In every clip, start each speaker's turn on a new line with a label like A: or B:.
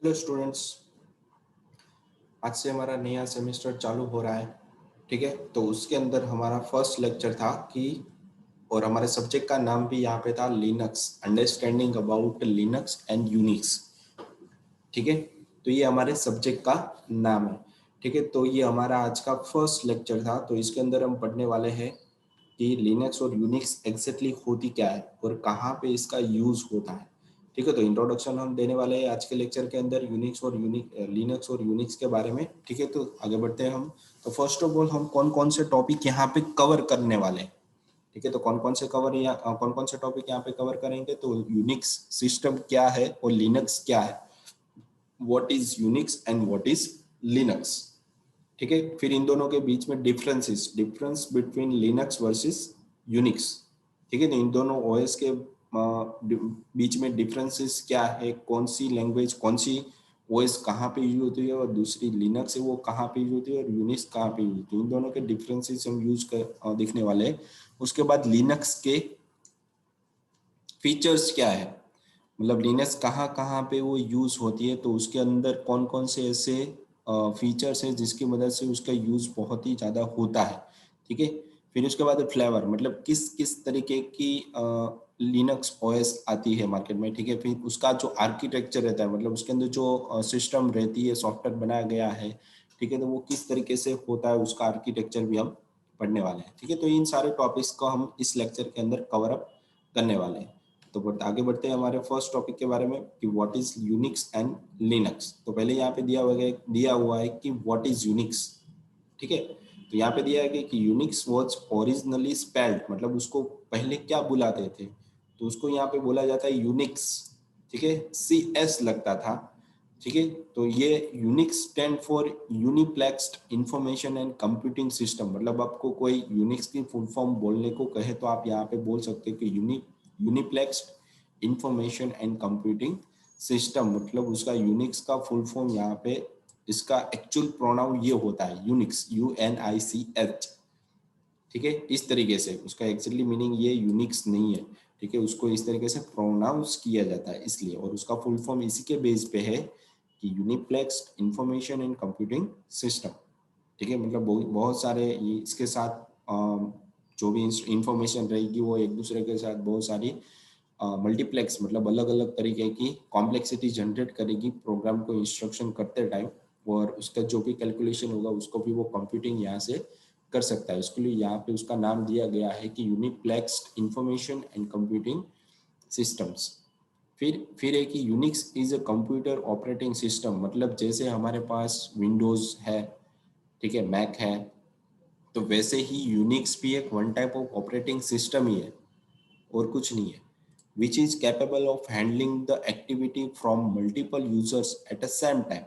A: Hello students, आज से हमारा नया सेमेस्टर चालू हो रहा है। ठीक है, तो उसके अंदर हमारा फर्स्ट लेक्चर था कि और हमारे सब्जेक्ट का नाम भी यहाँ पे था Linux, understanding about Linux and Unix. ठीक है, तो ये हमारे सब्जेक्ट का नाम है। ठीक है, तो ये हमारा आज का फर्स्ट लेक्चर था। तो इसके अंदर हम पढ़ने वाले हैं कि लिनक्स और यूनिक्स एग्जैक्टली होती क्या है और कहाँ पे इसका यूज होता है। ठीक है, तो इंट्रोडक्शन हम देने वाले हैं आज के लेक्चर के अंदर लिनक्स और यूनिक्स के बारे में। ठीक है, तो आगे बढ़ते हैं हम। तो फर्स्ट ऑफ ऑल हम कौन कौन से टॉपिक यहाँ पे कवर करने वाले हैं। ठीक है, तो कौन कौन से टॉपिक यहाँ पे कवर करेंगे। तो यूनिक्स सिस्टम क्या है और लिनक्स क्या है, what is Unix and what is Linux. ठीक है, फिर इन दोनों के बीच में difference between Linux versus Unix. ठीक है, तो इन दोनों ओएस के बीच में डिफरेंसेस क्या है, कौन सी लैंग्वेज, कौन सी ओएस कहाँ पे यूज होती है और दूसरी लिनक्स है वो कहाँ पे यूज होती है और यूनिक्स कहाँ पे यूज होती है। इन दोनों के डिफरेंसेस हम दिखने वाले हैं। उसके बाद लिनक्स के फीचर्स क्या है, मतलब लिनक्स कहाँ कहाँ पे वो यूज होती है, तो उसके अंदर कौन कौन से ऐसे फीचर्स हैं जिसकी मदद से उसका यूज बहुत ही ज़्यादा होता है। ठीक है, फिर उसके बाद फ्लेवर, मतलब किस किस तरीके की लिनक्स ओएस आती है मार्केट में। ठीक है, फिर उसका जो आर्किटेक्चर रहता है, मतलब उसके अंदर जो सिस्टम रहती है, सॉफ्टवेयर बनाया गया है। ठीक है, तो वो किस तरीके से होता है, उसका आर्किटेक्चर भी हम पढ़ने वाले हैं। ठीक है, तो इन सारे टॉपिक्स को हम इस लेक्चर के अंदर कवर अप करने वाले हैं। तो आगे बढ़ते हैं हमारे फर्स्ट टॉपिक के बारे में कि what is Unix and Linux. तो पहले यहाँ पे दिया हुआ है कि व्हाट इज यूनिक्स। ठीक है, तो यहाँ पे दिया है कि यूनिक्स वाज ओरिजिनली स्पेल्ड, मतलब उसको पहले क्या बुलाते थे, तो उसको यहाँ पे बोला जाता है यूनिक्स। ठीक है, CS लगता था। ठीक है, तो ये Unix stand for uniplexed information and computing system, मतलब आपको कोई यूनिक्स की फुल फॉर्म बोलने को कहे तो आप यहाँ पे बोल सकते हैं कि यूनिप्लेक्स्ड इंफॉर्मेशन एंड कंप्यूटिंग सिस्टम, मतलब उसका यूनिक्स का फुल फॉर्म यहाँ पे इसका एक्चुअल प्रोनाउन ये होता है यूनिक्स, UNICH। ठीक है, इस तरीके से उसका एक्चुअली मीनिंग ये यूनिक्स नहीं है। ठीक है, उसको इस तरीके से प्रोनाउंस किया जाता है इसलिए, और उसका फुल फॉर्म इसी के बेस पे है कि यूनिप्लेक्स्ड इंफॉर्मेशन एंड कंप्यूटिंग सिस्टम। ठीक है, मतलब बहुत सारे इसके साथ जो भी इंफॉर्मेशन रहेगी वो एक दूसरे के साथ बहुत सारी मल्टीप्लेक्स, मतलब अलग अलग तरीके की कॉम्प्लेक्सिटी जनरेट करेगी प्रोग्राम को इंस्ट्रक्शन करते टाइम, और उसका जो भी कैलकुलेशन होगा उसको भी वो कंप्यूटिंग यहाँ से कर सकता है। इसके लिए यहाँ पे उसका नाम दिया गया है कि यूनिप्लेक्स्ड इंफॉर्मेशन एंड कंप्यूटिंग सिस्टम्स। फिर है कि Unix is a computer operating system, मतलब जैसे हमारे पास विंडोज है, ठीक है, मैक है, तो वैसे ही यूनिक्स भी एक one type of operating system ही है और कुछ नहीं है, which is capable of handling the activity from multiple users at a same time,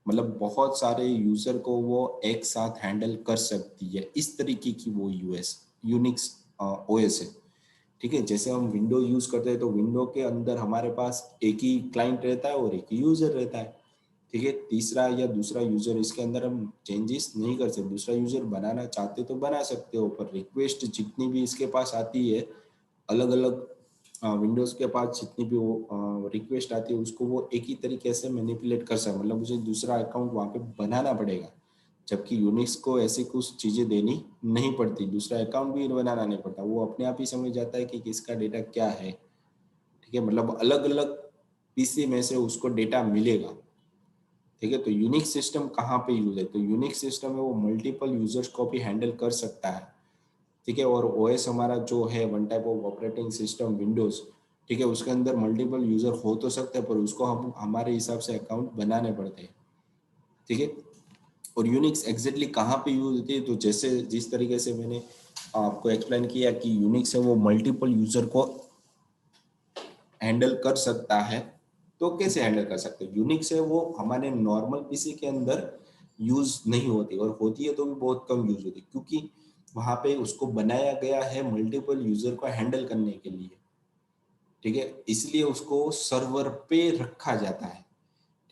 A: मतलब बहुत सारे यूजर को वो एक साथ हैंडल कर सकती है, इस तरीके की वो यूनिक्स ओएस है। ठीक है, जैसे हम विंडो यूज करते हैं तो विंडो के अंदर हमारे पास एक ही क्लाइंट रहता है और एक ही यूजर रहता है। ठीक है, तीसरा या दूसरा यूजर इसके अंदर हम चेंजेस नहीं कर सकते, दूसरा यूजर बनाना चाहते तो बना सकते हो, पर रिक्वेस्ट जितनी भी इसके पास आती है, अलग अलग विंडोज के पास जितनी भी वो रिक्वेस्ट आती है उसको वो एक ही तरीके से मैनिपुलेट कर सकते, मतलब मुझे दूसरा अकाउंट वहाँ पे बनाना पड़ेगा। जबकि यूनिक्स को ऐसी कुछ चीजें देनी नहीं पड़ती, दूसरा अकाउंट भी बनाना नहीं पड़ता, वो अपने आप ही समझ जाता है कि किसका डेटा क्या है। ठीक है, मतलब अलग अलग पीसी में से उसको डेटा मिलेगा। ठीक है, तो यूनिक्स सिस्टम कहाँ पे यूज है, तो यूनिक्स सिस्टम है वो मल्टीपल यूजर्स को भी हैंडल कर सकता है। ठीक है, और ओएस हमारा जो है one type of operating system Windows, ठीक है, उसके अंदर मल्टीपल यूजर हो तो सकते हैं पर उसको हम हमारे हिसाब से अकाउंट बनाने पड़ते हैं। ठीक है, और यूनिक्स एग्जैक्टली कहाँ पे यूज होती है, तो जैसे जिस तरीके से मैंने आपको एक्सप्लेन किया कि यूनिक्स है वो मल्टीपल यूजर को हैंडल कर सकता है, तो कैसे हैंडल कर सकते हैं, यूनिक्स है वो हमारे नॉर्मल पीसी के अंदर यूज नहीं होती, और होती है तो भी बहुत कम यूज होती, क्योंकि वहां पे उसको बनाया गया है मल्टीपल यूजर को हैंडल करने के लिए। ठीक है, इसलिए उसको सर्वर पे रखा जाता है।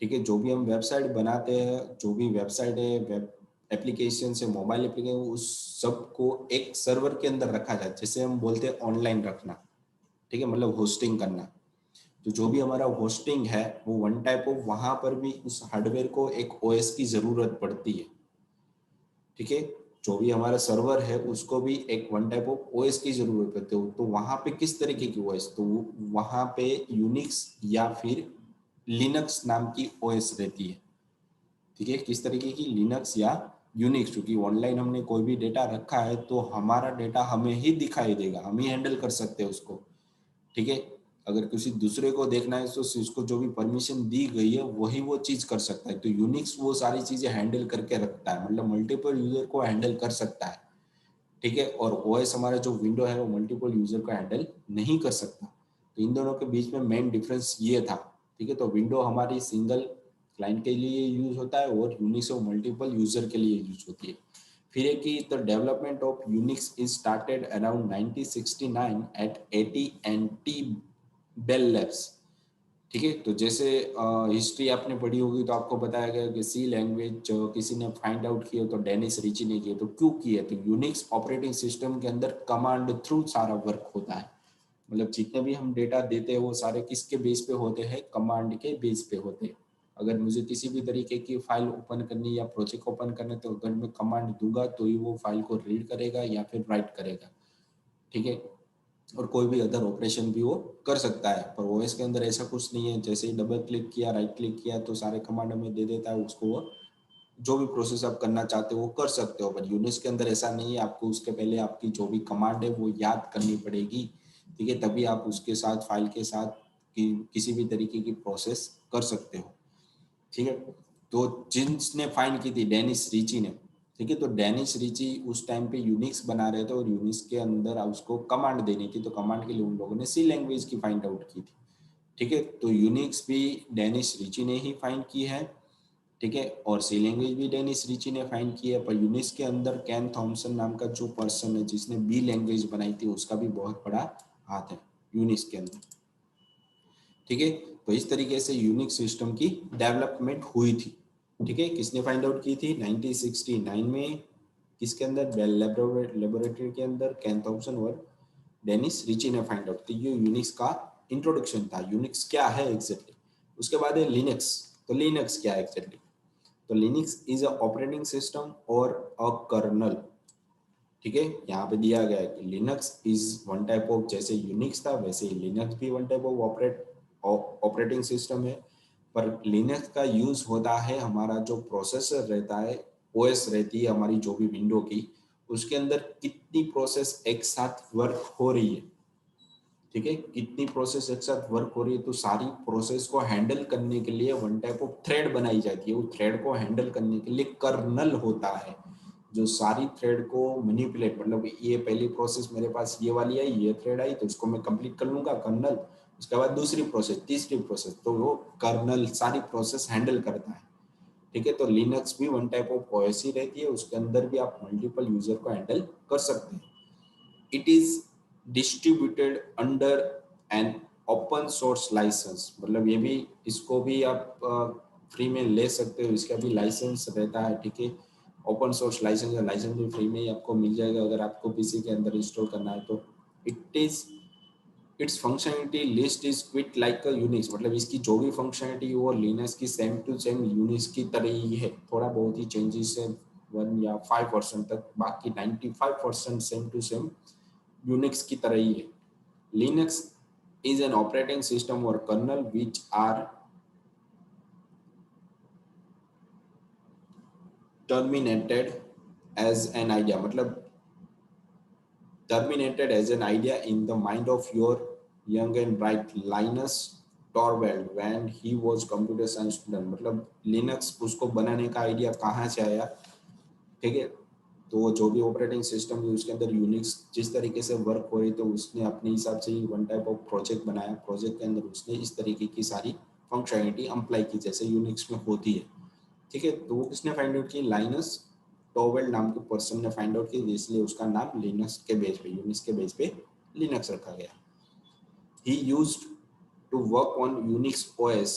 A: ठीक है, जो भी हम वेबसाइट बनाते हैं, जो भी वेबसाइट है, वेब एप्लीकेशन से मोबाइल एप्लीकेशन, उस सब को एक सर्वर के अंदर रखा जाता है, जैसे हम बोलते हैं ऑनलाइन रखना। ठीक है, मतलब होस्टिंग करना। तो जो भी हमारा होस्टिंग है वो वन टाइप ऑफ, वहां पर भी उस हार्डवेयर को एक ओएस की जरूरत पड़ती है, ठीक है। जो भी हमारा सर्वर है उसको भी एक वन टाइप ऑफ ओएस की जरूरत पड़ती है। तो वहां पे किस तरीके की ओएस, तो वहां पे यूनिक्स या फिर लिनक्स नाम की ओएस रहती है, ठीक है। किस तरीके की, लिनक्स या यूनिक्स, क्योंकि ऑनलाइन हमने कोई भी डेटा रखा है तो हमारा डेटा हमें ही दिखाई देगा, हम ही हैंडल कर सकते हैं उसको, ठीक है। अगर किसी दूसरे को देखना है तो उसको जो भी परमिशन दी गई है वही वो चीज कर सकता है। तो यूनिक्स वो सारी चीजें हैंडल करके रखता है, मतलब मल्टीपल यूजर को हैंडल कर सकता है, ठीक है। और ओएस हमारा जो विंडो है वो मल्टीपल यूजर को हैंडल नहीं कर सकता। तो इन दोनों के बीच में मेन डिफरेंस ये था, ठीक है। तो विंडो हमारी सिंगल क्लाइंट के लिए यूज होता है और यूनिक्स वो मल्टीपल यूजर के लिए यूज होती है। फिर है कि the development of Unix is started around 1969 at AT&T Bell Labs, ठीक है। तो जैसे हिस्ट्री आपने पढ़ी होगी तो आपको बताया गया कि सी लैंग्वेज जो किसी ने फाइंड आउट किया, तो डेनिस रिची ने किया। तो क्यों किया, तो यूनिक्स ऑपरेटिंग सिस्टम के अंदर कमांड थ्रू सारा वर्क होता है, मतलब जितने भी हम डेटा देते हैं वो सारे किसके बेस पे होते हैं, कमांड के बेस पे होते हैं। अगर मुझे किसी भी तरीके की फाइल ओपन करनी या प्रोजेक्ट ओपन करना तो अगर मैं कमांड दूंगा तो ही वो फाइल को रीड करेगा या फिर राइट करेगा, ठीक है। और कोई भी अदर ऑपरेशन भी वो कर सकता है। पर ओएस के अंदर ऐसा कुछ नहीं है, जैसे ही डबल क्लिक किया, राइट क्लिक किया तो सारे कमांड हमें दे देता है, उसको वो जो भी प्रोसेस आप करना चाहते हो वो कर सकते हो। पर यूनिक्स के अंदर ऐसा नहीं है, आपको उसके पहले आपकी जो भी कमांड है वो याद करनी पड़ेगी, ठीक है। तभी आप उसके साथ फाइल के साथ किसी भी तरीके की प्रोसेस कर सकते हो, ठीक है। तो जिन्सने फाइंड की थी डेनिस रिची ने, ठीक है। तो डेनिस रिची उस टाइम पे यूनिक्स बना रहे थे और यूनिक्स के अंदर उसको कमांड देनी थी, तो कमांड के लिए उन लोगों ने सी लैंग्वेज की फाइंड आउट की थी, ठीक है। तो यूनिक्स भी डेनिस रिची ने ही फाइंड की है, ठीक है। और सी लैंग्वेज भी डेनिस रिची ने फाइंड की है। पर यूनिक्स के अंदर कैन थॉमसन नाम का जो पर्सन है जिसने बी लैंग्वेज बनाई थी, उसका भी बहुत बड़ा हाथ है यूनिक्स के अंदर, ठीक है। तो इस तरीके से यूनिक्स सिस्टम की डेवलपमेंट हुई थी, ठीक है। किसने फाइंड आउट की थी 1969 में, किसके अंदर, बेल लेबोरेटरी के अंदर, कैन थॉमसन और डेनिस रिची ने फाइंड आउट। तो ये यूनिक्स का इंट्रोडक्शन था, यूनिक्स क्या है एग्जैक्टली। उसके बाद है लिनक्स। तो लिनक्स क्या है एग्जैक्टली, तो Linux is a operating system और अ कर्नल, ठीक है। यहाँ पे दिया गया है कि Linux is one type of, जैसे यूनिक्स था वैसे ही लिनक्स भी one type of operating system है। पर लिनक्स का यूज होता है हमारा जो प्रोसेसर रहता है, ओएस रहती है हमारी जो भी विंडो की, उसके अंदर कितनी प्रोसेस एक साथ वर्क हो रही है, ठीक है। कितनी प्रोसेस एक साथ वर्क हो रही है, तो सारी प्रोसेस को हैंडल करने के लिए वन टाइप ऑफ थ्रेड बनाई जाती है। वो थ्रेड को हैंडल करने के लिए कर्नल होता है, जो सारी थ्रेड को मैनिपुलेट, मतलब ये पहली प्रोसेस मेरे पास ये वाली आई, ये थ्रेड आई तो इसको मैं कंप्लीट कर लूंगा कर्नल, उसके बाद दूसरी प्रोसेस, तीसरी प्रोसेस, तो वो कर्नल सारी प्रोसेस हैंडल करता है, ठीक है। तो लिनक्स भी वन टाइप ऑफ ओएस ही रहती है, उसके अंदर भी आप मल्टीपल यूजर को हैंडल कर सकते हैं। It is distributed under an open source licence, मतलब ये भी, इसको भी आप फ्री में ले सकते हो, इसका भी लाइसेंस रहता है, ठीक है। ओपन सोर्स लाइसेंस है, लाइसेंस भी फ्री में ही आपको मिल जाएगा अगर आपको पीसी के अंदर इंस्टॉल करना है तो। It is it's functionality list is quit like a Unix, मतलब इसकी जो भी फंक्शनलिटी वो लिनक्स की सेम टू सेम यूनिक्स की तरह ही है, थोड़ा बहुत ही चेंजेस है 1 या 5% तक, बाकी 95% सेम टू सेम यूनिक्स की तरह ही है। Linux is an operating system or kernel which are terminated as an idea, मतलब terminated as an idea in the mind of your young and bright Linus Torvald when he was computer science student, मतलब Linux उसको बनाने का idea कहाँ से आया, ठीक है। तो जो भी ऑपरेटिंग सिस्टम है उसके अंदर यूनिक्स जिस तरीके से वर्क हो रही, तो उसने अपने हिसाब से ही वन टाइप ऑफ प्रोजेक्ट बनाया, प्रोजेक्ट के अंदर उसने इस तरीके की सारी फंक्शनलिटी अप्लाई की जैसे यूनिक्स में होती है, ठीक है। तो वो किसने फाइंड आउट की, लाइनस टॉवेल नाम के पर्सन ने फाइंड आउट की, इसलिए उसका नाम लिनक्स के बेस पे, यूनिक्स के बेस पे लिनक्स रखा गया। He used to work on Unix OS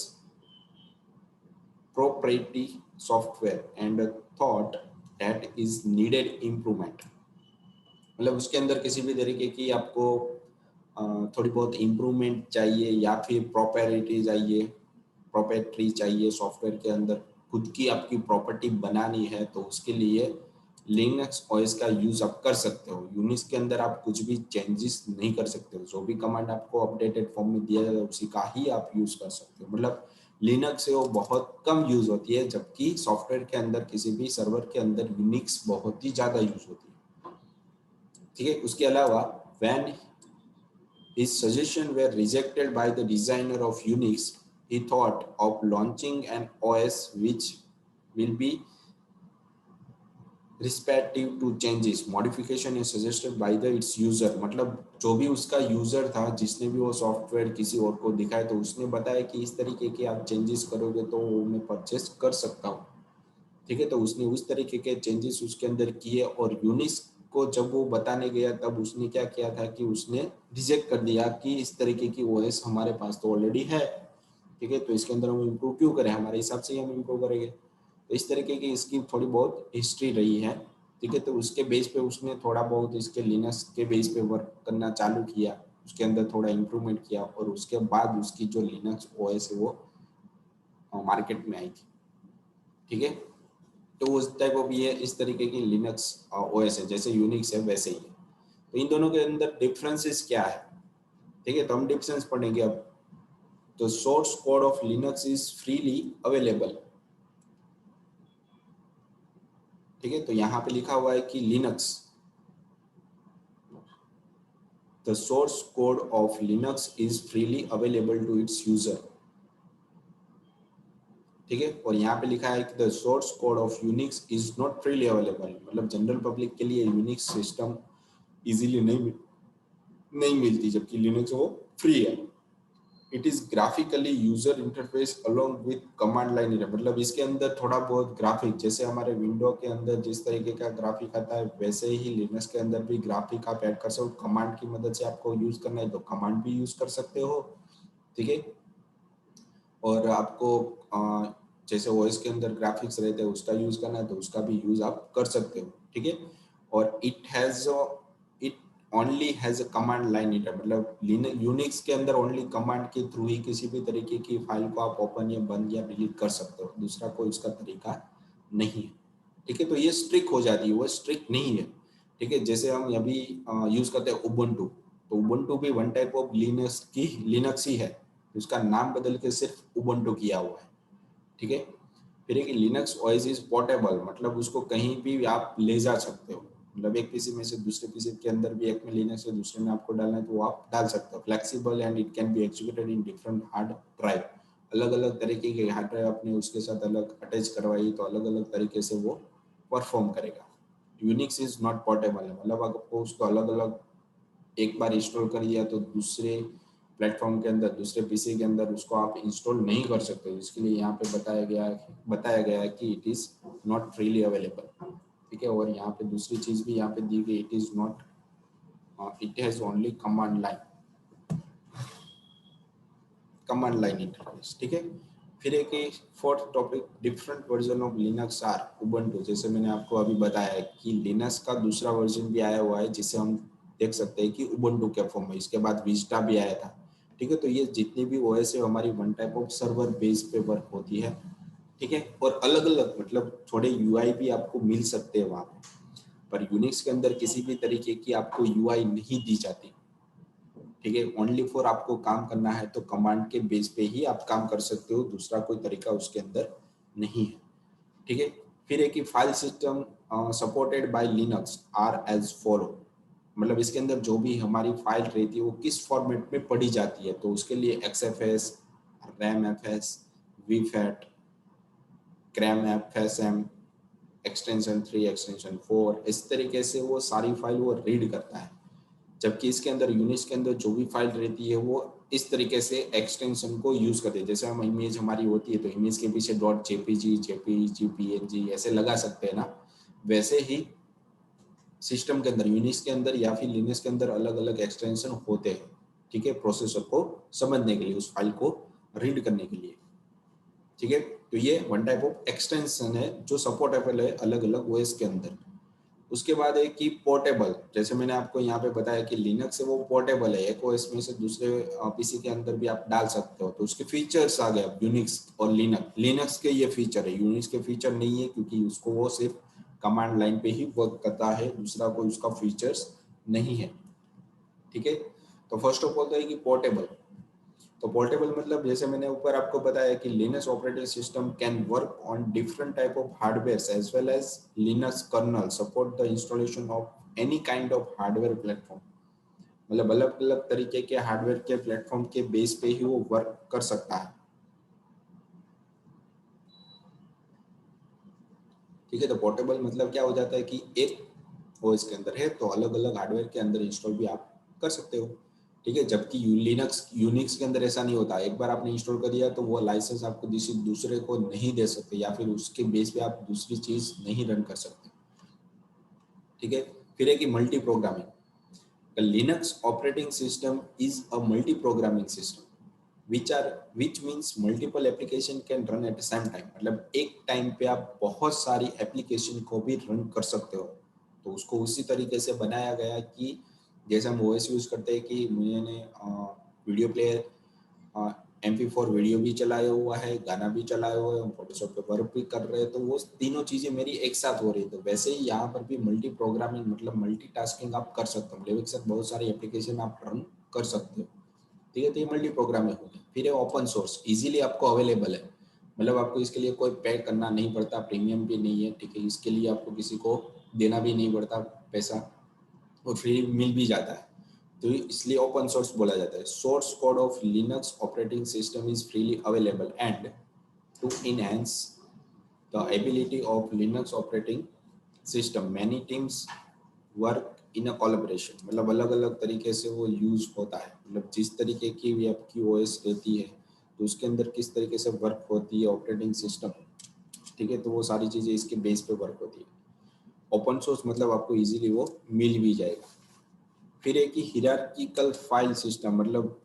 A: proprietary software and thought that is needed improvement, मतलब उसके अंदर किसी भी तरीके की आपको थोड़ी बहुत इम्प्रूवमेंट चाहिए या फिर प्रॉपर्टी चाहिए सॉफ्टवेयर के अंदर, खुद की आपकी प्रॉपर्टी बनानी है, तो उसके लिए लिनक्स ओएस का यूज आप कर सकते हो। यूनिक्स के अंदर आप कुछ भी चेंजेस नहीं कर सकते हो, जो भी कमांड आपको अपडेटेड फॉर्म में दिया जाए उसी का ही आप यूज कर सकते हो। मतलब लिनक्स से वो बहुत कम यूज होती है, जबकि सॉफ्टवेयर के अंदर किसी भी सर्वर के अंदर यूनिक्स बहुत ही ज्यादा यूज होती है। ठीक है, उसके अलावा when his suggestions were rejected by the designer of Unix, he thought of launching an OS which will be respective to changes modification is suggested by the its user. मतलब जो भी उसका यूजर था जिसने भी वो सॉफ्टवेयर किसी और को दिखाया, तो उसने बताया कि इस तरीके के आप चेंजेस करोगे तो मैं परचेस कर सकता हूँ। ठीक है, तो उसने उस तरीके के चेंजेस उसके अंदर किए, और यूनिक्स को जब वो बताने गया तब उसने क्या किया था कि उसने रिजेक्ट कर दिया कि इस तरीके की ओएस हमारे पास तो ऑलरेडी है। ठीक है, तो इसके अंदर हम इम्प्रूव क्यों करें, हमारे हिसाब से ही हम इम्प्रूव करेंगे। तो इस तरीके की इसकी थोड़ी बहुत हिस्ट्री रही है। ठीक है, तो उसके बेस पे उसने थोड़ा बहुत इसके लिनक्स के बेस पे वर्क करना चालू किया, उसके अंदर थोड़ा इम्प्रूवमेंट किया, और उसके बाद उसकी जो लिनक्स ओएस है वो मार्केट में आई थी। ठीक है, तो उस टाइप ऑफ ये इस तरीके की लिनक्स ओएस है, जैसे यूनिक्स है वैसे ही है। तो इन दोनों के अंदर डिफरेंसेस क्या है, ठीक है, तो हम डिफरेंस पढ़ेंगे अब। तो source code of Linux is freely available. ठीक है, तो यहाँ पे लिखा हुआ है कि Linux, the source code of Linux is freely available to its user. ठीक है, और यहाँ पे लिखा है कि the source code of Unix is not freely available, मतलब जनरल पब्लिक के लिए यूनिक्स सिस्टम इजीली नहीं मिलती, जबकि लिनक्स वो फ्री है। It is graphically user interface along with command line. मतलब इसके अंदर थोड़ा बहुत ग्राफिक, जैसे हमारे विंडो के अंदर जिस तरीके का ग्राफिक आता है वैसे ही लिनक्स के अंदर भी ग्राफिक आप ऐड कर सकते हो। कमांड की मदद से आपको यूज करना है तो कमांड भी यूज कर सकते हो। ठीक है, और आपको जैसे वॉइस के अंदर ग्राफिक्स रहते हैं उसका यूज करना है तो उसका भी यूज आप कर सकते हो। ठीक है, और it only has a command line inter, मतलब यूनिक्स के अंदर ओनली कमांड के थ्रू ही किसी भी तरीके की फाइल को आप ओपन या बंद या डिलीट कर सकते हो, दूसरा कोई उसका तरीका नहीं है। ठीक है, तो ये स्ट्रिक्ट हो जाती है, वो स्ट्रिक्ट नहीं है। ठीक है, जैसे हम अभी यूज करते हैं उबुंटू, तो उबुंटू भी वन टाइप ऑफ लिनक्स ही है, उसका नाम बदल के सिर्फ उबुंटू किया हुआ है। ठीक है, फिर एक लिनक्स ओएस इज पोर्टेबल, मतलब उसको कहीं भी आप ले जा सकते हो, मतलब एक पीसी में से दूसरे पीसी के अंदर भी, एक में लिनक्स है दूसरे में आपको डालना है तो वो आप डाल सकते हो। Flexible and it can be executed in different hard drive. अलग अलग तरीके के हार्ड ड्राइव अपने उसके साथ अलग अटैच करवाइए तो अलग अलग तरीके से वो परफॉर्म करेगा। यूनिक्स इज नॉट पोर्टेबल है, मतलब आपको उसको अलग अलग एक बार इंस्टॉल कर लिया तो दूसरे प्लेटफॉर्म के अंदर, दूसरे पीसी के अंदर उसको आप इंस्टॉल नहीं कर सकते। इसके लिए यहाँ पे बताया गया है कि it is not freely available. ठीक है, और यहाँ पे दूसरी चीज भी यहाँ पे दी गई, it is not, it has only command line interface. ठीक है, फिर एक fourth topic, different version of Linux are Ubuntu. जैसे मैंने आपको अभी बताया है कि लिनक्स का दूसरा वर्जन भी आया हुआ है जिसे हम देख सकते हैं कि उबुंटू के फॉर्म में, इसके बाद विस्टा भी आया था। ठीक है, तो ये जितनी भी ओएस है हमारी one type of server base पे वर्क होती है। ठीक है, और अलग अलग मतलब थोड़े यूआई भी आपको मिल सकते हैं वहाँ पर यूनिक्स के अंदर किसी भी तरीके की आपको यूआई नहीं दी जाती। ठीक है, ओनली फॉर आपको काम करना है तो कमांड के बेस पे ही आप काम कर सकते हो, दूसरा कोई तरीका उसके अंदर नहीं है। ठीक है, फिर एक ही file system supported by Linux are as follow, मतलब इसके अंदर जो भी हमारी फाइल रहती है वो किस फॉर्मेट में पढ़ी जाती है, तो उसके लिए XFS, RAM FS, VFAT, cram FSM, extension 3, extension 4, इस तरीके से वो सारी फाइल वो रीड करता है। जबकि इसके अंदर यूनिक्स के अंदर जो भी फाइल रहती है वो इस तरीके से एक्सटेंशन को यूज करते हैं। जैसे हम इमेज हमारी होती है तो इमेज के पीछे डॉट जेपीजी पीएनजी ऐसे लगा सकते हैं ना, वैसे ही सिस्टम के अंदर यूनिक्स के अंदर या फिर लिनक्स के अंदर अलग अलग एक्सटेंशन होते हैं। ठीक है, प्रोसेसर को समझने के लिए, उस फाइल को रीड करने के लिए। ठीक है, तो ये वन टाइप ऑफ एक्सटेंशन है जो सपोर्टेबल है अलग अलग ओएस के अंदर। उसके बाद है कि पोर्टेबल, जैसे मैंने आपको यहाँ पे बताया कि लिनक्स है वो पोर्टेबल है, एक ओएस में से दूसरे पीसी के अंदर भी आप डाल सकते हो। तो उसके फीचर्स आ गए अब यूनिक्स और लिनक्स के ये फीचर है, यूनिक्स के फीचर नहीं है क्योंकि उसको वो सिर्फ कमांड लाइन पे ही वर्क करता है, दूसरा कोई उसका फीचर्स नहीं है। ठीक है, तो फर्स्ट ऑफ ऑल तो है कि पोर्टेबल। तो पोर्टेबल मतलब जैसे मैंने ऊपर आपको बताया कि Linux operating system can work on different type of hardware as well as Linux kernel support the installation of any kind of hardware platform. मतलब अलग अलग तरीके के हार्डवेयर के प्लेटफॉर्म के बेस पे ही वो वर्क कर सकता है। ठीक है, तो पोर्टेबल मतलब क्या हो जाता है कि एक ओएस के अंदर है तो अलग अलग हार्डवेयर के अंदर इंस्टॉल भी आप कर सकते हो। ठीक है, जबकि लिनक्स यूनिक्स के अंदर ऐसा नहीं होता, एक बार आपने इंस्टॉल कर दिया तो वो लाइसेंस आपको किसी दूसरे को नहीं दे सकते या फिर उसके बेस पे आप दूसरी चीज नहीं रन कर सकते। ठीक है, फिर है कि multi programming. Linux operating system is a multi programming system which means multiple application can run at the same time। मतलब एक टाइम पे आप बहुत सारी एप्लीकेशन को भी रन कर सकते हो। तो उसको उसी तरीके से बनाया गया कि जैसे हम ओएस यूज करते हैं कि मैंने वीडियो प्लेयर MP4 वीडियो भी चलाया हुआ है, गाना भी चलाया हुआ है, हम फोटोशॉप पे वर्क भी कर रहे हैं, तो वो तीनों चीजें मेरी एक साथ हो रही है। तो वैसे ही यहाँ पर भी मल्टी प्रोग्रामिंग मतलब मल्टीटास्किंग आप कर सकते हो, मतलब एक साथ बहुत सारी एप्लीकेशन आप रन कर सकते हो। ठीक है, तो ये मल्टी प्रोग्रामिंग हो गया। फिर है ओपन सोर्स, इजीली आपको अवेलेबल है, मतलब आपको इसके लिए कोई पे करना नहीं पड़ता, प्रीमियम भी नहीं है। ठीक है, इसके लिए आपको किसी को देना भी नहीं पड़ता पैसा, और फ्री मिल भी जाता है, तो इसलिए ओपन सोर्स बोला जाता है। Source code of Linux operating system is freely available and to enhance the ability of Linux operating system many teams work in a collaboration. मतलब अलग अलग तरीके से वो यूज होता है, मतलब जिस तरीके की भी आपकी ओएस रहती है तो उसके अंदर किस तरीके से वर्क होती है ऑपरेटिंग सिस्टम। ठीक है, तो वो सारी चीज़ें इसके बेस पे वर्क होती है। ओपन सोर्स मतलब आपको इजीली वो मिल भी जाएगा। फिर एक ही हिरार्किकल फाइल सिस्टम, मतलब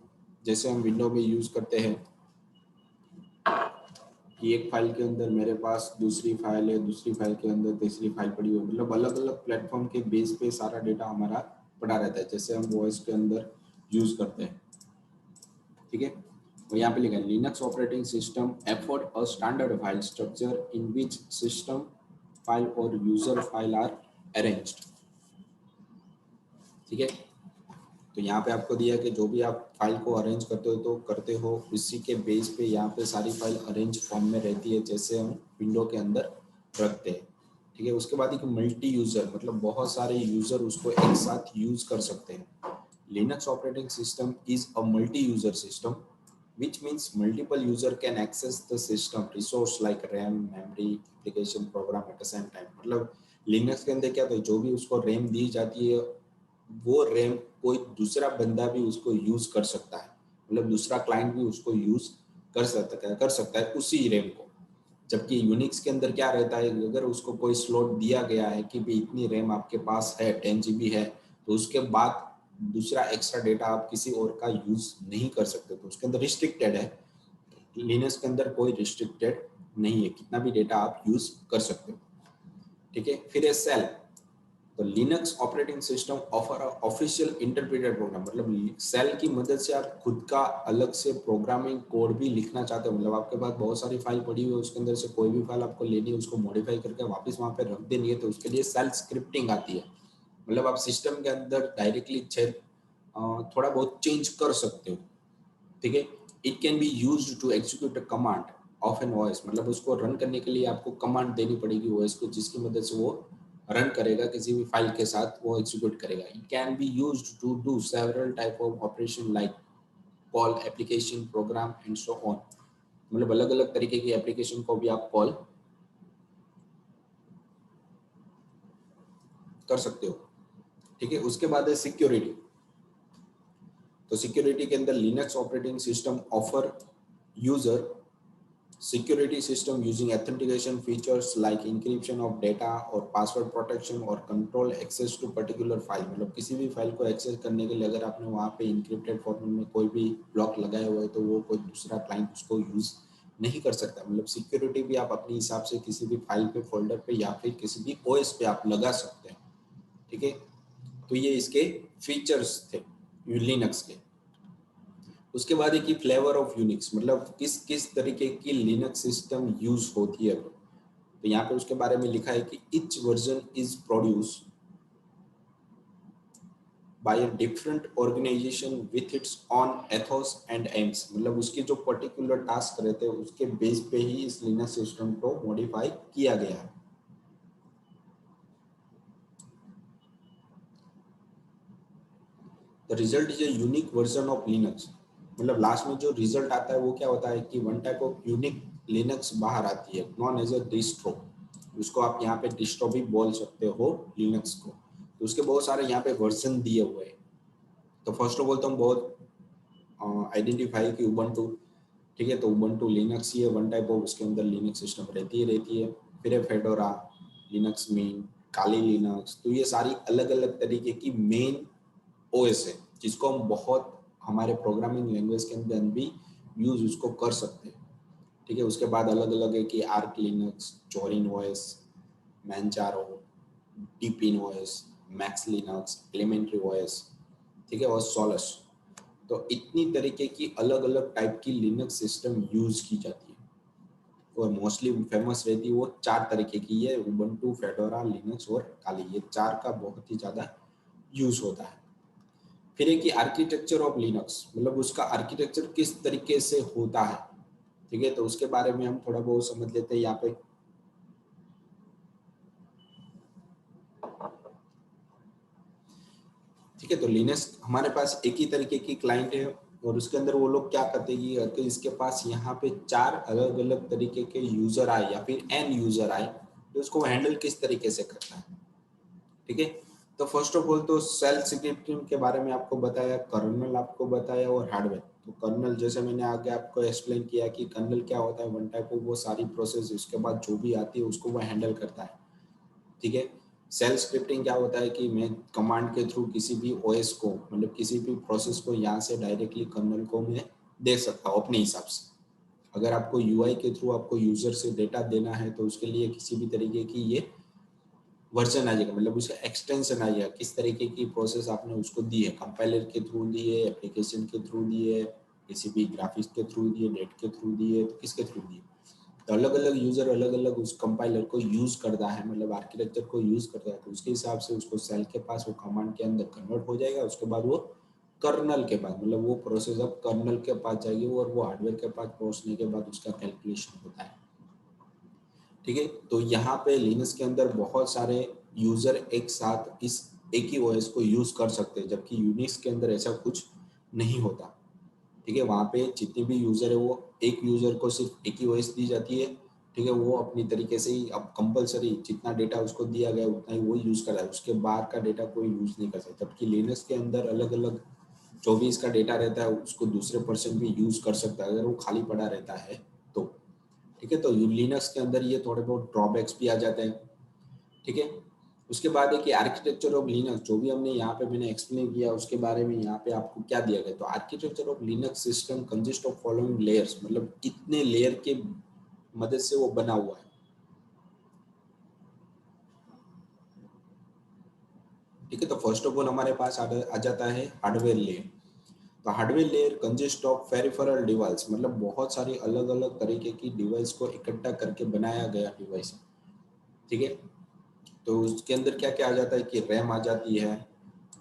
A: जैसे हम विंडो में यूज करते हैं कि एक फाइल के अंदर मेरे पास दूसरी फाइल है, दूसरी फाइल के अंदर तीसरी फाइल पड़ी हुई है, मतलब अलग अलग प्लेटफॉर्म के बेस पे सारा डेटा हमारा पड़ा रहता है, जैसे हम वॉइस के अंदर यूज करते हैं। ठीक है, और यहाँ पे लिखा है Linux operating system afford a standard file structure in which system file और यूजर फाइल आर अरेंज्ड। ठीक है, तो यहाँ पे आपको दिया कि जो भी आप फाइल को अरेंज करते हो तो करते हो उसी के बेस पे यहाँ पे सारी फाइल अरेंज फॉर्म में रहती है, जैसे हम विंडो के अंदर रखते हैं। ठीक है, उसके बाद एक मल्टी यूजर, मतलब बहुत सारे यूजर उसको एक साथ यूज कर सकते हैं। Linux operating system is a multi user system which means multiple user can access the system resource like RAM, memory, application, program at the same time। मतलब लिनक्स के अंदर क्या, तो जो भी उसको रैम दी जाती है वो रैम कोई दूसरा बंदा भी उसको यूज कर सकता है, मतलब दूसरा क्लाइंट भी उसको यूज कर सकता है उसी रैम को। जबकि यूनिक्स के अंदर क्या रहता है, अगर उसको कोई स्लॉट दिया गया है कि भाई इतनी रैम आपके पास है 10 GB है, तो उसके बाद दूसरा एक्स्ट्रा डेटा आप किसी और का यूज नहीं कर सकते, तो उसके अंदर रिस्ट्रिक्टेड है। लिनक्स के अंदर कोई रिस्ट्रिक्टेड नहीं है, कितना भी डेटा आप यूज कर सकते हो। ठीक है, फिर है सेल। तो Linux operating system offer official interpreted program, मतलब सेल की मदद से आप खुद का अलग से प्रोग्रामिंग कोड भी लिखना चाहते हो, मतलब आपके पास बहुत सारी फाइल पड़ी हुई है, उसके अंदर से कोई भी फाइल आपको लेनी है, उसको मॉडिफाई करके वापस वहां पे रख देनी है, तो उसके लिए सेल स्क्रिप्टिंग आती है। मतलब आप सिस्टम के अंदर डायरेक्टली थोड़ा बहुत चेंज कर सकते हो। ठीक है, it can be used to execute a command of an voice, मतलब उसको रन करने के लिए आपको कमांड देनी पड़ेगी वॉइस को, जिसकी मदद से वो रन करेगा, किसी भी फाइल के साथ वो एग्जीक्यूट करेगा। It can be used to do several type of operation like call application program and so on. मतलब अलग अलग तरीके की एप्लीकेशन को भी आप कॉल कर सकते हो। ठीक है, उसके बाद है सिक्योरिटी। तो सिक्योरिटी के अंदर Linux operating system offer user security system using authentication features like encryption of data or password protection or control access to particular file। मतलब किसी भी फाइल को एक्सेस करने के लिए अगर आपने वहाँ पे इंक्रिप्टेड फॉर्मेट में कोई भी ब्लॉक लगाया हुआ है तो वो कोई दूसरा क्लाइंट उसको यूज नहीं कर सकता। मतलब सिक्योरिटी भी आप अपने हिसाब से किसी भी फाइल पे, फोल्डर पे या फिर किसी भी ओएस पे आप लगा सकते हैं। ठीक है। तो ये इसके फीचर्स थे लिनक्स के। उसके बाद है कि फ्लेवर ऑफ यूनिक्स, मतलब किस किस तरीके की लिनक्स सिस्टम यूज होती है। तो यहाँ पे उसके बारे में लिखा है कि each version is produce by a different organisation with its own ethos and aims, मतलब उसके जो पर्टिकुलर टास्क रहते हैं उसके बेस पे ही इस लिनक्स सिस्टम को मॉडिफाई किया गया है। The result is a unique version of Linux, मतलब लास्ट में जो रिजल्ट आता है वो क्या होता है कि one type of unique Linux बाहर आती है, नॉन एज अ डिस्ट्रो। उसको आप यहाँ पे डिस्ट्रो भी बोल सकते हो लिनक्स को। तो उसके बहुत सारे यहाँ पे वर्जन दिए हुए हैं। तो फर्स्ट ऑफ ऑल तो हम बहुत आइडेंटिफाई की उबंटू, ठीक है। तो उबंटू लिनक्स ही है वन टाइप ऑफ, उसके अंदर लिनक्स सिस्टम रहती है। फिर है फेडोरा, लिनक्स मीन, काली लिनक्स। तो ये सारी अलग अलग तरीके की मेन ओएस है जिसको हम बहुत हमारे प्रोग्रामिंग लैंग्वेज के अंदर भी यूज उसको कर सकते हैं, ठीक है। उसके बाद अलग अलग है कि Arch Linux, Zorin OS, Manjaro, Deepin OS, Max Linux, elementary OS, ठीक है, और सोलस। तो इतनी तरीके की अलग अलग टाइप की लिनक्स सिस्टम यूज की जाती है और मोस्टली फेमस रहती है वो चार तरीके की है, उबंटू, फेडोरा, लिनक्स और काली। ये चार का बहुत ही ज़्यादा यूज होता है। फिर एक आर्किटेक्चर ऑफ लिनक्स, मतलब उसका आर्किटेक्चर किस तरीके से होता है, ठीक है। तो उसके बारे में हम थोड़ा बहुत समझ लेते हैं यहाँ पे। ठीक है, तो लिनक्स हमारे पास एक ही तरीके की क्लाइंट है और उसके अंदर वो लोग क्या करते हैं कि अगर इसके पास यहाँ पे चार अलग अलग तरीके के यूजर आए या फिर एन यूजर आए तो उसको हैंडल किस तरीके से करता है, ठीक है। तो फर्स्ट ऑफ ऑल तो सेल स्क्रिप्टिंग के बारे में आपको बताया, कर्नल आपको बताया और हार्डवेयर। तो कर्नल जैसे मैंने आगे आपको एक्सप्लेन किया कि कर्नल क्या होता है, वन टाइप ऑफ वो सारी प्रोसेस उसके बाद जो भी आती है उसको वो हैंडल करता है, ठीक है। सेल स्क्रिप्टिंग क्या होता है कि मैं कमांड के थ्रू किसी भी ओएस को, मतलब किसी भी प्रोसेस को यहाँ से डायरेक्टली कर्नल को मैं दे सकता हूँ अपने हिसाब से। अगर आपको यूआई के थ्रू आपको यूजर से डेटा देना है तो उसके लिए किसी भी तरीके की ये वर्जन आ जाएगा, मतलब उसका एक्सटेंशन आ जाएगा, किस तरीके की प्रोसेस आपने उसको दी है, कंपाइलर के थ्रू दी है, एप्लीकेशन के थ्रू दी है, किसी भी ग्राफिक्स के थ्रू दी है, नेट के थ्रू दी है, तो किसके थ्रू दी है। तो अलग अलग यूजर अलग अलग उस कंपाइलर को यूज करता है, मतलब आर्किटेक्चर को यूज करता है। तो उसके हिसाब से उसको सेल के पास वो कमांड के अंदर कन्वर्ट हो जाएगा। उसके बाद वो कर्नल के पास, मतलब वो प्रोसेस अब कर्नल के पास जाएगी और वो हार्डवेयर के पास पहुंचने के बाद उसका कैलकुलेशन होता है, ठीक है। तो यहाँ पे लिनक्स के अंदर बहुत सारे यूजर एक साथ इस एक ही ओएस को यूज कर सकते हैं, जबकि यूनिक्स के अंदर ऐसा कुछ नहीं होता, ठीक है। वहाँ पे जितने भी यूजर है वो एक यूजर को सिर्फ एक ही ओएस दी जाती है, ठीक है। वो अपनी तरीके से ही अब कंपलसरी जितना डेटा उसको दिया गया उतना ही वो यूज कर रहा है, उसके बाहर का डेटा कोई यूज नहीं कर सकता। जबकि लिनक्स के अंदर अलग अलग जो भी इसका डेटा रहता है उसको दूसरे पर्सन भी यूज कर सकता है अगर वो खाली पड़ा रहता है तो, ठीक है। तो लिनक्स के अंदर ये थोड़े बहुत ड्रॉबैक्स भी आ जाते हैं, ठीक है। उसके बाद है कि आर्किटेक्चर ऑफ लिनक्स, जो भी हमने यहाँ पे मैंने एक्सप्लेन किया उसके बारे में यहाँ पे आपको क्या दिया गया। तो architecture of Linux system consist of following layers, मतलब कितने लेयर के मदद से वो बना हुआ है, ठीक है। तो फर्स्ट ऑफ ऑल हमारे पास आ जाता है हार्डवेयर लेयर। तो hardware layer consist of peripheral device, मतलब बहुत सारी अलग अलग तरीके की डिवाइस को इकट्ठा करके बनाया गया डिवाइस, ठीक है। तो उसके अंदर क्या क्या आ जाता है कि रैम आ जाती है,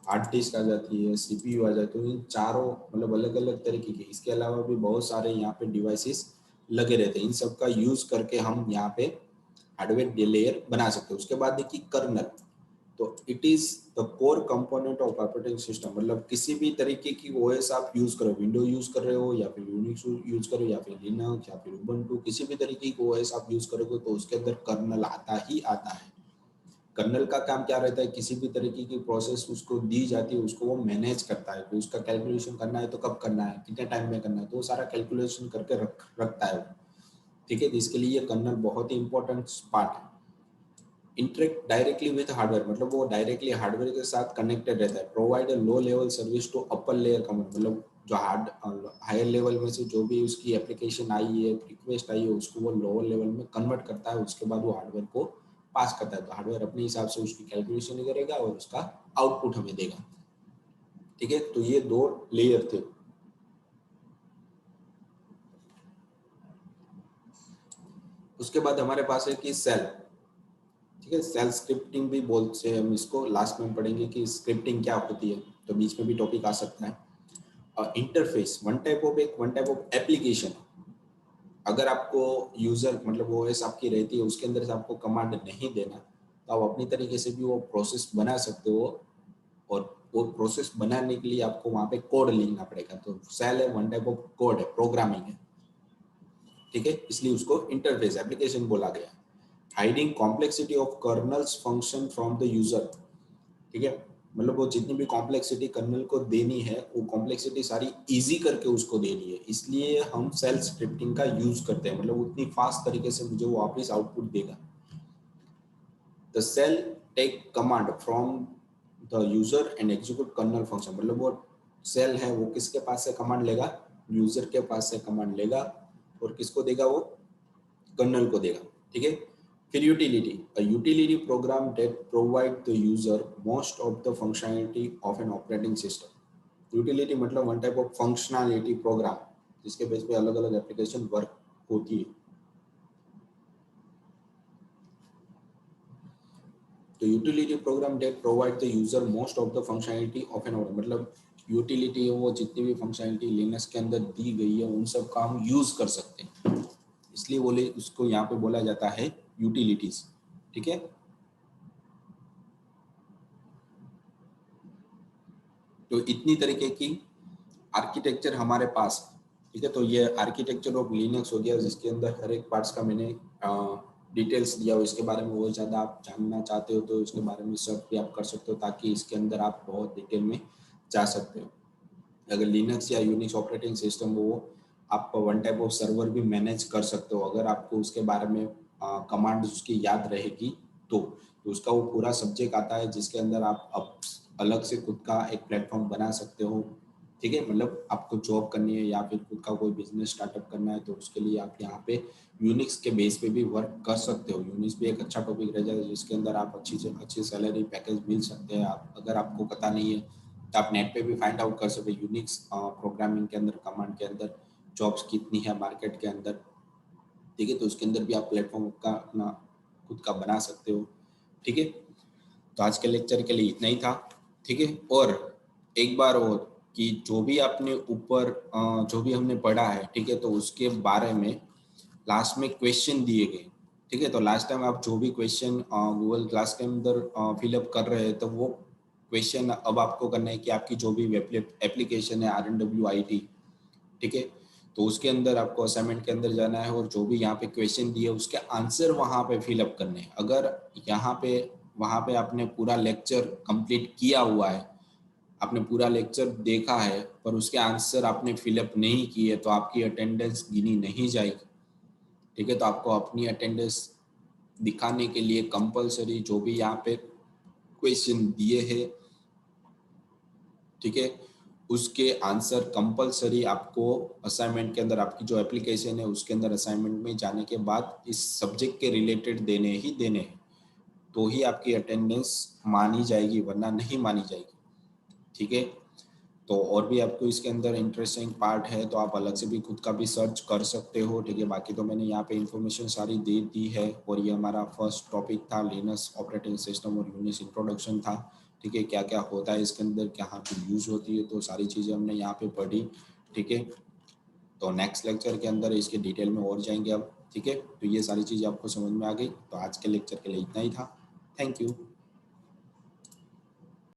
A: हार्ड डिस्क आ जाती है, सीपीयू आ जाती है। इन चारों मतलब अलग अलग तरीके के, इसके अलावा भी बहुत सारे यहाँ पे डिवाइसेस लगे रहते हैं। इन सब का यूज करके हम यहाँ पे हार्डवेयर लेयर बना सकते हैं। उसके बाद देखिए कर्नल, तो it is the core component of operating system, मतलब किसी भी तरीके की ओएस आप यूज करो, विंडो यूज कर रहे हो या फिर यूनिक्स यूज करो या फिर लिनक्स या फिर उबंटू, किसी भी तरीके की ओएस आप यूज करोगे तो उसके अंदर कर्नल आता ही आता है। कर्नल का काम क्या रहता है, किसी भी तरीके की प्रोसेस उसको दी जाती है उसको वो मैनेज करता है, तो उसका कैलकुलेशन करना है तो कब करना है, कितने टाइम में करना है, तो वो सारा कैलकुलेशन करके रखता है वो, ठीक है। तो इसके लिए ये कर्नल बहुत ही इंपॉर्टेंट पार्ट है। इंटरेक्ट डायरेक्टली विद हार्डवेयर, मतलब वो डायरेक्टली हार्डवेयर के साथ कनेक्टेड रहता है। Provide a low level service to upper layer command, मतलब जो हार्ड हायर लेवल में से जो भी उसकी एप्लीकेशन आई है, रिक्वेस्ट आई है, उसको वो लोअर लेवल में कन्वर्ट करता है, उसके बाद वो हार्डवेयर को पास करता है, तो हार्डवेयर अपने हिसाब से उसकी कैलकुलेशन करेगा और उसका आउटपुट हमें देगा। ठीक है, तो ये 2 लेयर थे। उसके बाद हमारे पास है कि सेल। ठीक है, सेल स्क्रिप्टिंग भी बोलते हैं हम इसको, लास्ट में पढ़ेंगे कि स्क्रिप्टिंग क्या होती है, तो बीच में भी टॉपिक आ सकता है। Interface one type of application. अगर आपको यूजर मतलब ओएस आपकी रहती है, उसके अंदर से आपको कमांड नहीं देना, तो आप अपनी तरीके से भी वो प्रोसेस बना सकते हो, और वो प्रोसेस बनाने के लिए आपको वहाँ पे कोड लिखना पड़ेगा। तो सेल है, वन टाइप ऑफ कोड है, प्रोग्रामिंग है। ठीक है, इसलिए उसको इंटरफेस एप्लीकेशन बोला गया। Hiding complexity of colonel's function from the user. ठीक है, मतलब वो जितनी भी कॉम्प्लेक्सिटी कर्नल को देनी है, वो कॉम्प्लेक्सिटी सारी इजी करके उसको देनी है, इसलिए हम सेल स्क्रिप्टिंग का यूज करते हैं। मतलब उतनी फास्ट तरीके से मुझे वो वापस आउटपुट देगा। The shell take command from the user and execute kernel function. मतलब वो सेल है, वो किसके पास से कमांड लेगा, यूजर के पास से कमांड लेगा, और किसको देगा, वो कर्नल को देगा। ठीक है, फिर utility, a utility program that provide the user most of the functionality of an operating system। Utility मतलब one type of functionality program, जिसके बेस पे अलग अलग एप्लीकेशन वर्क होती है। तो utility program that provide the user most of the functionality of an order. मतलब utility है वो जितनी भी फंक्शनैलिटी लिनक्स के अंदर दी गई है, उन सब का हम यूज कर सकते हैं, इसलिए बोले उसको यहाँ पे बोला जाता है यूटिलिटीज। ठीक है, तो इतनी तरीके की आर्किटेक्चर हमारे पास। ठीक है, तो ये आर्किटेक्चर ऑफ लिनक्स हो गया, जिसके अंदर हर एक पार्ट्स का मैंने डिटेल्स दिया हो। इसके बारे में बहुत ज़्यादा आप जानना चाहते हो तो इसके बारे में सर्च भी आप कर सकते हो, ताकि इसके अंदर आप बहुत डिटेल में जा सकते हो। अगर लिनक्स या यूनिक्स ऑपरेटिंग सिस्टम हो, आप वन टाइप ऑफ सर्वर भी मैनेज कर सकते हो, अगर आपको उसके बारे में कमांड उसकी याद रहेगी तो उसका वो पूरा सब्जेक्ट आता है, जिसके अंदर आप अलग से खुद का एक प्लेटफॉर्म बना सकते हो। ठीक है, मतलब आपको जॉब करनी है या फिर खुद का कोई बिजनेस स्टार्टअप करना है, तो उसके लिए आप यहाँ पे यूनिक्स के बेस पे भी वर्क कर सकते हो। यूनिक्स भी एक अच्छा टॉपिक रह जाएगा, जिसके अंदर आप अच्छी से अच्छी सैलरी पैकेज मिल सकते हैं। आप अगर आपको पता नहीं है तो आप नेट पे भी फाइंड आउट कर सकते हो, यूनिक्स प्रोग्रामिंग के अंदर, कमांड के अंदर जॉब्स कितनी है मार्केट के अंदर। ठीक है, तो उसके अंदर भी आप प्लेटफॉर्म का अपना खुद का बना सकते हो। ठीक है, तो आज के लेक्चर के लिए इतना ही था। ठीक है, और एक बार और कि जो भी आपने ऊपर जो भी हमने पढ़ा है, ठीक है, तो उसके बारे में लास्ट में क्वेश्चन दिए गए। ठीक है, तो लास्ट टाइम आप जो भी क्वेश्चन गूगल क्लास के अंदर फिलअप कर रहे हैं, तो वो क्वेश्चन अब आपको करना है कि आपकी जो भी वेब एप्लीकेशन है RNWIT, ठीक है, तो उसके अंदर आपको असाइनमेंट के अंदर जाना है, और जो भी यहाँ पे क्वेश्चन दिए उसके आंसर वहाँ पे फिलअप करने हैं। अगर यहाँ पे वहाँ पे आपने पूरा लेक्चर कंप्लीट किया हुआ है, आपने पूरा लेक्चर देखा है, पर उसके आंसर आपने फिलअप नहीं किए, तो आपकी अटेंडेंस गिनी नहीं जाएगी। ठीक है, तो आपको अपनी अटेंडेंस दिखाने के लिए कंपलसरी जो भी यहाँ पे क्वेश्चन दिए हैं, ठीक है, उसके आंसर कंपलसरी आपको असाइनमेंट के अंदर, आपकी जो एप्लीकेशन है उसके अंदर असाइनमेंट में जाने के बाद इस सब्जेक्ट के रिलेटेड देने ही देने हैं, तो ही आपकी अटेंडेंस मानी जाएगी, वरना नहीं मानी जाएगी। ठीक है, तो और भी आपको इसके अंदर इंटरेस्टिंग पार्ट है तो आप अलग से भी खुद का भी सर्च कर सकते हो। ठीक है, बाकी तो मैंने यहाँ पे इंफॉर्मेशन सारी दे दी है, और ये हमारा फर्स्ट टॉपिक था, लिनक्स ऑपरेटिंग सिस्टम और यूनिक्स इंट्रोडक्शन था। ठीक है, क्या क्या होता है इसके अंदर, कहाँ पे यूज होती है, तो सारी चीज़ें हमने यहाँ पे पढ़ी। ठीक है, तो नेक्स्ट लेक्चर के अंदर इसके डिटेल में और जाएंगे अब। ठीक है, तो ये सारी चीज़ें आपको समझ में आ गई, तो आज के लेक्चर के लिए इतना ही था। Thank you.